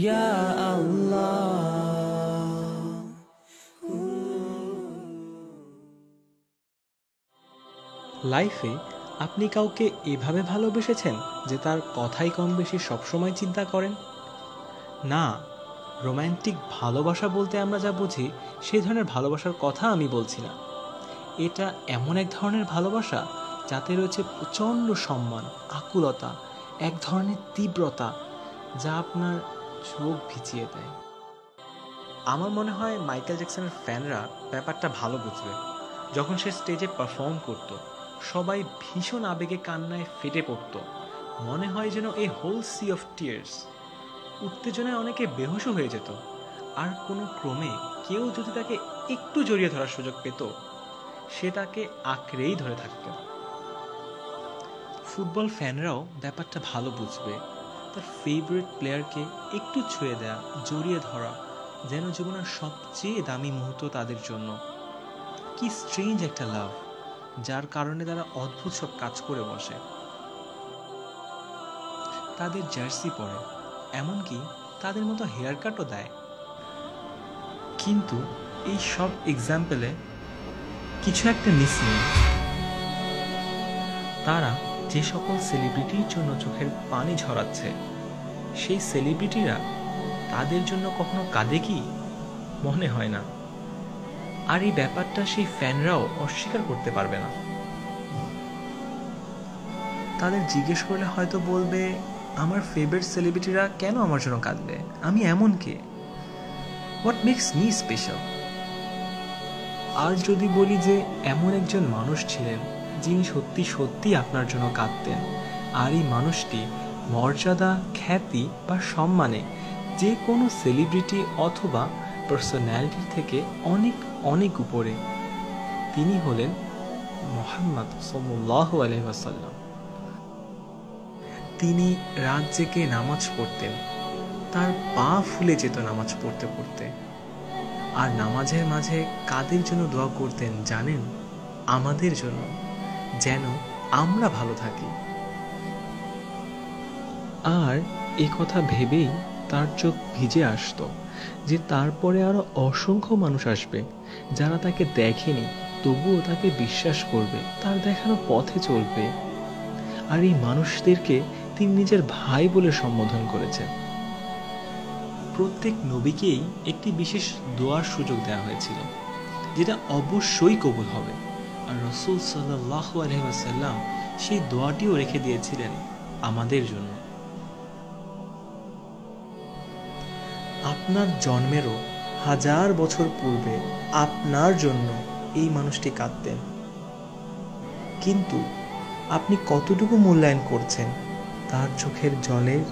ইয়া আল্লাহ। লাইফে আপনি কাউকে এভাবে ভালোবেসেছেন যে তার কথাই কম বেশি সবসময় চিন্তা করেন? না, রোম্যান্টিক ভালোবাসা বলতে আমরা যা বুঝি সেই ধরনের ভালোবাসার কথা আমি বলছি না। এটা এমন এক ধরনের ভালোবাসা যাতে রয়েছে প্রচণ্ড সম্মান, আকুলতা, এক ধরনের তীব্রতা যা আপনার চোখ ভিজিয়ে দেয়। আমার মনে হয় মাইকেল জ্যাকসনের ফ্যানরা ব্যাপারটা ভালো বুঝবে। যখন সে স্টেজে পারফর্ম করত, সবাই ভীষণ আবেগে কান্নায় ফেটে পড়ত। মনে হয় যেন এই হোল সি অফ টিয়ার্স। উত্তেজনায় অনেকে বেহুশও হয়ে যেত, আর কোনো ক্রমে কেউ যদি তাকে একটু জড়িয়ে ধরার সুযোগ পেত, সে তাকে আঁকড়েই ধরে থাকত। ফুটবল ফ্যানরাও ব্যাপারটা ভালো বুঝবে। তার ফেভারিট প্লেয়ারকে একটু ছুঁয়ে দেয়া, জড়িয়ে ধরা যেন জীবনের সবচেয়ে দামি মুহূর্ত তাদের জন্য। কি স্ট্রেঞ্জ একটা লাভ, যার কারণে তারা অদ্ভুত সব কাজ করে বসে। তাদের জার্সি পরে, এমনকি তাদের মতো হেয়ার কাটও দেয়। কিন্তু এই সব এক্সাম্পলে কিছু একটা মিসিং। তারা যে সকল সেলিব্রিটির জন্য চোখের পানি ঝরাচ্ছে, সেই সেলিব্রিটিরা তাদের জন্য কখনো কাঁদে কি? মনে হয় না। আর এই ব্যাপারটা সেই ফ্যানরাও অস্বীকার করতে পারবে না। তাদের জিজ্ঞেস করলে হয়তো বলবে, আমার ফেভারিট সেলিব্রিটিরা কেন আমার জন্য কাঁদবে? আমি এমন কে? What makes me special? আর যদি বলি যে এমন একজন মানুষ ছিলেন যিনি সত্যি সত্যি আপনার জন্য কাঁদতেন, আর এই মানুষটি মর্যাদা, খ্যাতি বা সম্মানে যে কোনো সেলিব্রিটি অথবা পার্সোনালিটির থেকে অনেক অনেক উপরে, তিনি হলেন মুহাম্মদ সাল্লাল্লাহু আলাইহি ওয়াসাল্লাম। তিনি রাত জেগে নামাজ পড়তেন, তার পা ফুলে যেত নামাজ পড়তে পড়তে। আর নামাজের মাঝে কাদের জন্য দোয়া করতেন জানেন? আমাদের জন্য, যেন আমরা ভালো থাকি। আর এ কথা ভেবেই তার চোখ ভিজে আসতো যে তারপরে আরো অসংখ্য মানুষ আসবে যারা তাকে দেখেনি, তবুও তাকে বিশ্বাস করবে, তার দেখানো পথে চলবে। আর এই মানুষদেরকে তিনি নিজের ভাই বলে সম্বোধন করেছেন। প্রত্যেক নবীকেই একটি বিশেষ দোয়ার সুযোগ দেওয়া হয়েছিল, যেটা অবশ্যই কবুল হবে। আর রাসূল সাল্লাল্লাহু আলাইহি ওয়াসাল্লাম সেই দোয়াটিও রেখে দিয়েছিলেন আমাদের জন্য। আপনার জন্মেরও 1000 বছর পূর্বে আপনার জন্য এই মানুষটি কাঁদতেন। কিন্তু আপনি কতটুকু মূল্যায়ন করছেন তার চোখের জলের?